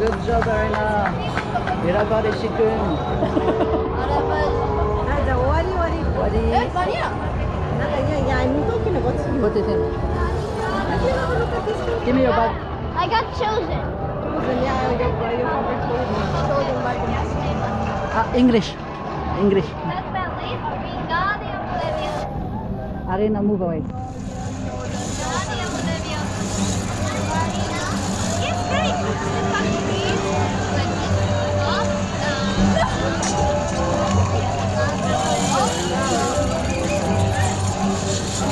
Good job, Arna. 잃어버리시군. 맞아, 와리. What 말이야. 야, I'm talking about you. What is it? I cannot look at this thing. Give me your bag. I got chosen. Yeah, your father told me. Told him by the English. English. That's Bentley. Wingardium Leviosa. Arena, move away. Wingardium Leviosa. It's great. It's actually like up,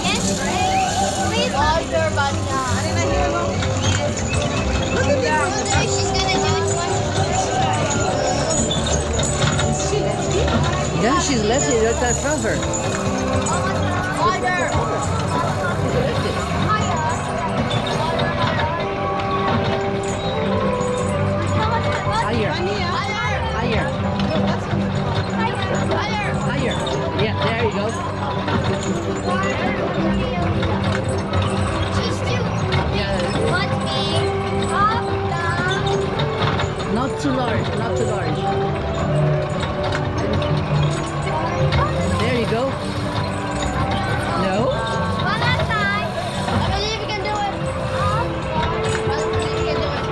yes, please. Water, but look at this. She's gonna do it one. Yeah, she's left it right there from her. Water. Higher. Higher. Higher. Yeah, there you go. She's too. Yeah. Want me up, down. Not too large. Not too large. There you go. No? One last time. I believe you can do it. I believe you can do it.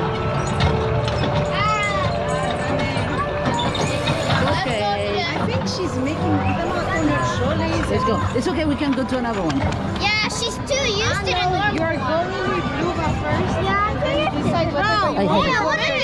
Okay. I think she's making them out on her shoulders. Let's go. It's okay. We can go to another one. Yeah, she's too used to the normal You're one. going with Luba first. Yeah, Then you decide whatever you I want. hate it. What is